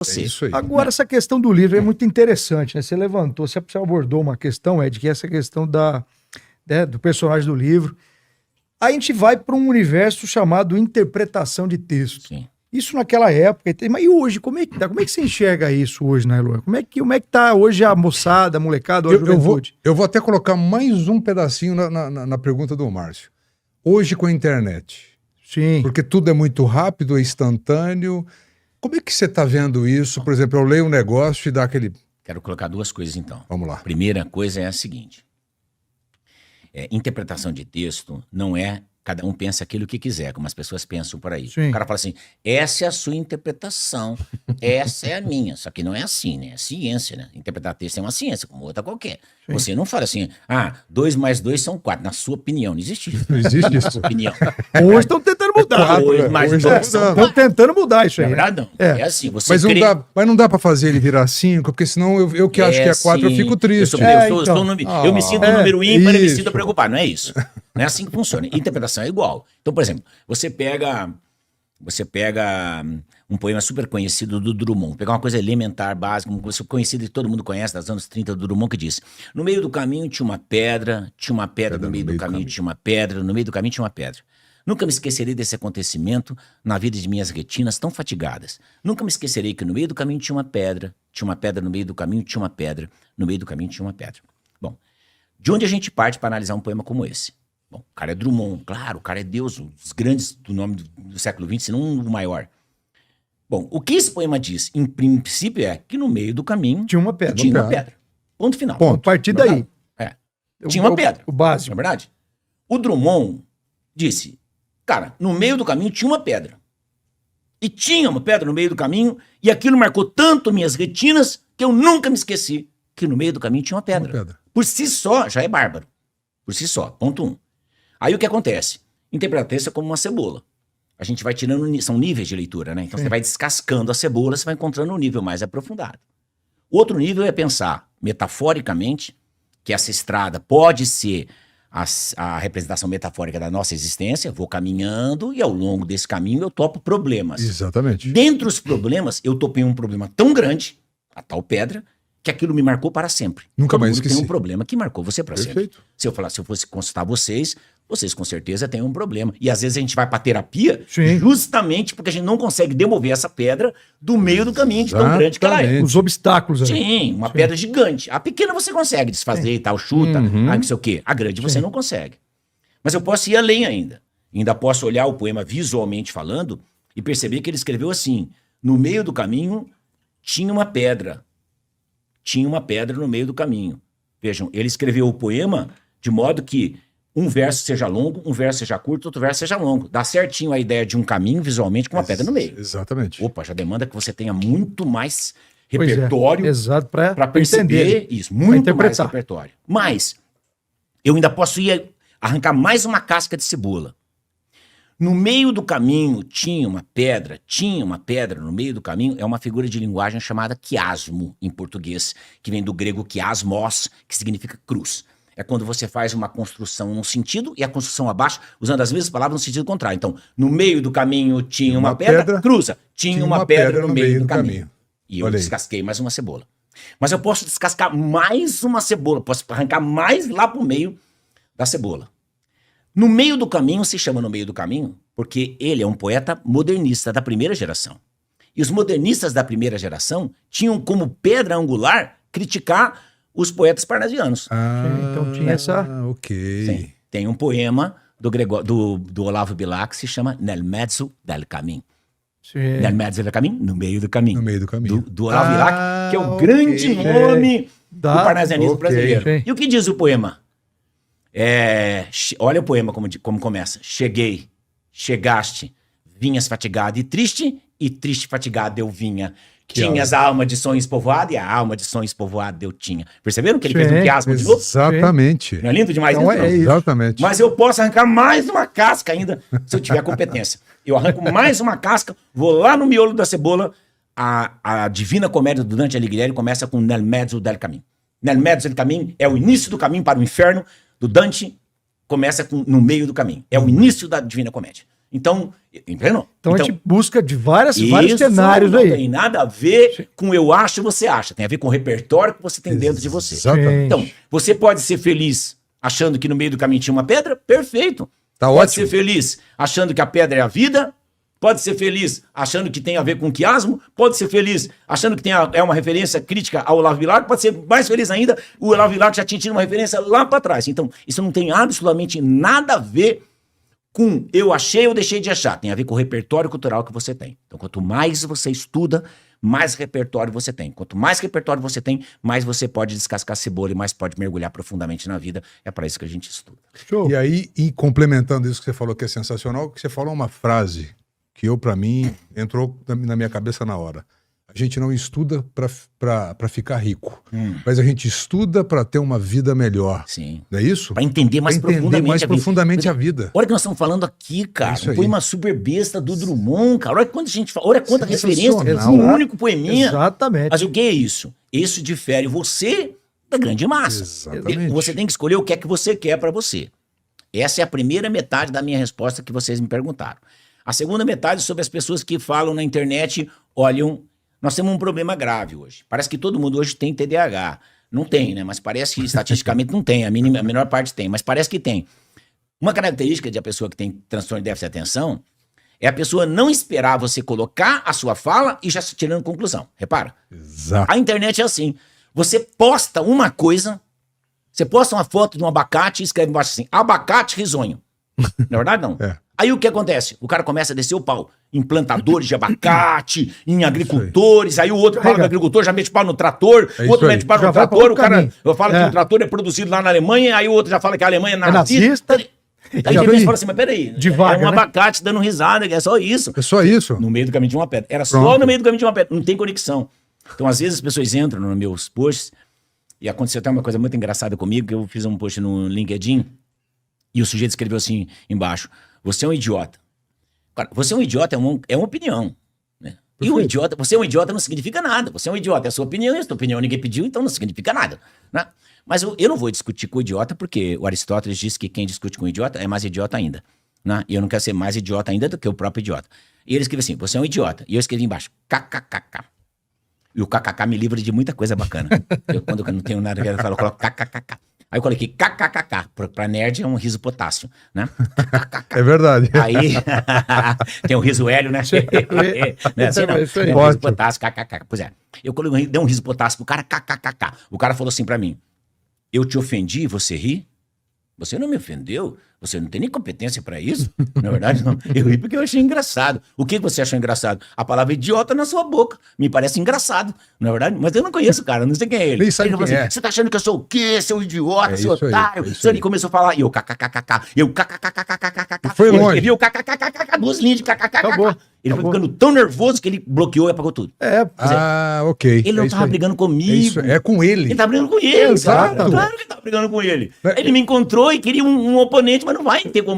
você. É isso aí. Agora, essa questão do livro é muito interessante, né? Você levantou, você abordou uma questão, Ed, que é essa questão do personagem do livro. A gente vai para um universo chamado interpretação de texto. Sim. Isso naquela época. Mas e hoje? Como é que tá? Como é que você enxerga isso hoje, né, Eloy? Como é que tá hoje a moçada, a molecada, a juventude? Eu vou até colocar mais um pedacinho na pergunta do Márcio. Hoje com a internet, Sim. porque tudo é muito rápido, é instantâneo. Como é que você está vendo isso? Por exemplo, eu leio um negócio e dá aquele... Quero colocar duas coisas, então. Vamos lá. A primeira coisa é a seguinte. Interpretação de texto não é... Cada um pensa aquilo que quiser, como as pessoas pensam por aí. Sim. O cara fala assim, essa é a sua interpretação, essa é a minha. Só que não é assim, né? É ciência, né? Interpretar texto é uma ciência, como outra qualquer. Sim. Você não fala assim, 2 mais 2 são 4. Na sua opinião, não existe isso. Não existe Na isso. sua opinião. Hoje estão tentando mudar. Dois mais hoje dois são Estão tentando mudar isso Na aí. verdade, não. É. É assim, você Mas não dá para fazer ele virar 5, porque senão eu que acho que é 4, eu sim. fico triste. Eu me sinto um número ímpar e me isso. sinto preocupado. Não é isso. Não é assim que funciona. Interpretação é igual. Então, por exemplo, você pega um poema super conhecido do Drummond, pegar uma coisa elementar, básica, uma coisa conhecida que todo mundo conhece, das anos 30, do Drummond, que diz: no meio do caminho tinha uma pedra, no meio do caminho tinha uma pedra, no meio do caminho tinha uma pedra. Nunca me esquecerei desse acontecimento na vida de minhas retinas tão fatigadas. Nunca me esquecerei que no meio do caminho tinha uma pedra no meio do caminho tinha uma pedra, no meio do caminho tinha uma pedra. Bom, de onde a gente parte para analisar um poema como esse? Bom, o cara é Drummond, claro, o cara é Deus, um dos grandes do nome do século XX, se não o maior. Bom, o que esse poema diz, em princípio, é que no meio do caminho Tinha uma pedra. tinha uma pedra. Ponto final. A partir daí. Tinha uma pedra. O básico. Não é verdade? O Drummond disse, cara, no meio do caminho tinha uma pedra. E tinha uma pedra no meio do caminho, e aquilo marcou tanto minhas retinas que eu nunca me esqueci que no meio do caminho tinha uma pedra. Por si só, já é bárbaro. Por si só, ponto 1. Aí o que acontece? Interpreta isso como uma cebola. A gente vai tirando, são níveis de leitura, né? Então você vai descascando a cebola, você vai encontrando um nível mais aprofundado. Outro nível é pensar, metaforicamente, que essa estrada pode ser a representação metafórica da nossa existência. Vou caminhando e ao longo desse caminho eu topo problemas. Exatamente. Dentre os problemas, eu topei um problema tão grande, a tal pedra, que aquilo me marcou para sempre. Nunca mais esqueci. Tem um problema que marcou você para sempre. Perfeito. Se eu fosse consultar vocês com certeza têm um problema. E às vezes a gente vai para terapia justamente porque a gente não consegue demover essa pedra do meio do caminho de tão grande que ela é. Os obstáculos ali. Sim, uma pedra gigante. A pequena você consegue desfazer e tal, chuta, não sei o quê. A grande você não consegue. Mas eu posso ir além ainda. Ainda posso olhar o poema visualmente falando e perceber que ele escreveu assim: no meio do caminho tinha uma pedra. Tinha uma pedra no meio do caminho. Vejam, ele escreveu o poema de modo que um verso seja longo, um verso seja curto, outro verso seja longo. Dá certinho a ideia de um caminho visualmente com uma pedra no meio. Exatamente. Opa, já demanda que você tenha muito mais repertório para perceber isso. Muito mais repertório. Mas eu ainda posso ir arrancar mais uma casca de cebola. No meio do caminho tinha uma pedra no meio do caminho, é uma figura de linguagem chamada quiasmo, em português, que vem do grego kiasmos, que significa cruz. É quando você faz uma construção num sentido e a construção abaixo, usando as mesmas palavras no sentido contrário. Então, no meio do caminho tinha uma pedra, cruza. Tinha uma pedra no meio do caminho. E eu descasquei mais uma cebola. Mas eu posso descascar mais uma cebola, posso arrancar mais lá pro meio da cebola. No meio do caminho, se chama no meio do caminho, porque ele é um poeta modernista da primeira geração. E os modernistas da primeira geração tinham como pedra angular criticar os poetas parnasianos. Então tinha essa... ok. Sim. Tem um poema do Olavo Bilac que se chama Nel mezzo del camin. Nel mezzo del camin, no meio do caminho. No meio do caminho. Do Olavo Bilac, que é o grande nome do parnasianismo brasileiro. E o que diz o poema? Olha o poema como começa. Cheguei, chegaste, vinhas fatigado e triste fatigado eu vinha. Tinhas a alma de sonhos povoada e a alma de sonhos povoada eu tinha. Perceberam que ele fez um quiasmo de novo? Exatamente. Não é lindo demais então, isso? Exatamente. Mas eu posso arrancar mais uma casca ainda, se eu tiver competência. Eu arranco mais uma casca, vou lá no miolo da cebola. A Divina Comédia do Dante Alighieri começa com Nel mezzo del camin. Nel mezzo del camin é o início do caminho para o inferno. Do Dante começa no meio do caminho. É o início da Divina Comédia. Então, entendeu? Então a gente busca de vários cenários não aí. Não tem nada a ver com eu acho e você acha. Tem a ver com o repertório que você tem dentro de você. Exatamente. Então, você pode ser feliz achando que no meio do caminho tinha uma pedra? Perfeito. Tá Pode ótimo. ser feliz achando que a pedra é a vida? Pode ser feliz achando que tem a ver com quiasmo? Pode ser feliz achando que é uma referência crítica ao Olavo Bilac? Pode ser mais feliz ainda, o Olavo Bilac já tinha tido uma referência lá para trás. Então, isso não tem absolutamente nada a ver com eu achei ou deixei de achar. Tem a ver com o repertório cultural que você tem. Então, quanto mais você estuda, mais repertório você tem. Quanto mais repertório você tem, mais você pode descascar cebola e mais pode mergulhar profundamente na vida. É para isso que a gente estuda. Show. E aí, e complementando isso que você falou que é sensacional, que você falou uma frase que para mim, entrou na minha cabeça na hora. A gente não estuda para ficar rico, mas a gente estuda para ter uma vida melhor. Sim. Não é isso? Para entender mais profundamente a vida. Olha o que nós estamos falando aqui, cara. Isso aí. Foi uma super besta do Drummond, cara. Olha quanta gente fala. Olha quanta referência. Sensacional. Um único poeminha. Exatamente. Mas o que é isso? Isso difere você da grande massa. Exatamente. Você tem que escolher o que é que você quer para você. Essa é a primeira metade da minha resposta que vocês me perguntaram. A segunda metade sobre as pessoas que falam na internet, olham, nós temos um problema grave hoje. Parece que todo mundo hoje tem TDAH. Não tem, né? Mas parece que estatisticamente não tem. A menor parte tem, mas parece que tem. Uma característica de a pessoa que tem transtorno de déficit de atenção é a pessoa não esperar você colocar a sua fala e já tirando conclusão. Repara? Exato. A internet é assim. Você posta uma coisa, você posta uma foto de um abacate e escreve embaixo assim, abacate risonho. Na verdade, não. É. Aí o que acontece? O cara começa a descer o pau em plantadores de abacate, em agricultores, aí o outro fala do agricultor, já mete pau no trator, o outro mete pau no trator, o cara fala que o trator é produzido lá na Alemanha, aí o outro já fala que a Alemanha é nazista. Aí a gente fala assim, mas peraí, devagar, é um abacate dando risada, é só isso. É só isso. No meio do caminho de uma pedra. Era só no meio do caminho de uma pedra, não tem conexão. Então, às vezes, as pessoas entram nos meus posts, e aconteceu até uma coisa muito engraçada comigo, que eu fiz um post no LinkedIn, e o sujeito escreveu assim embaixo, você é um idiota. Cara, você é um idiota é uma opinião. Né? E um idiota, você é um idiota não significa nada. Você é um idiota, é a sua opinião, e a sua opinião ninguém pediu, então não significa nada. Né? Mas eu não vou discutir com o idiota, porque o Aristóteles disse que quem discute com o idiota é mais idiota ainda. Né? E eu não quero ser mais idiota ainda do que o próprio idiota. E ele escreveu assim, você é um idiota. E eu escrevi embaixo, kkkk. E o kkk me livra de muita coisa bacana. Quando eu não tenho nada, eu coloco kkkk. Aí eu coloquei kkkk, pra nerd é um riso potássio, né? É verdade. Aí tem o riso hélio, né? Não é assim, não? Tem um riso potássio, kkk. Pois é, eu dei um riso potássio pro cara, kkkk. O cara falou assim pra mim, eu te ofendi e você ri? Você não me ofendeu? Você não tem nem competência pra isso? Na verdade, não. Eu ri porque eu achei engraçado. O que você achou engraçado? A palavra idiota na sua boca. Me parece engraçado, na verdade. Mas eu não conheço o cara, não sei quem é ele. Nem sabe quem é. Você tá achando que eu sou o quê? Seu idiota, seu otário. Ele começou a falar, e eu kkkk. Eu kkkk. Foi longe. Ele escreveu kkkk, 2 linhas de kkkk. Ele foi ficando tão nervoso que ele bloqueou e apagou tudo. Ok. Ele não tava brigando comigo. É com ele. Ele tá brigando com ele. Exato. Claro que ele tá brigando com ele. Ele me encontrou e queria um oponente, mas não vai ter como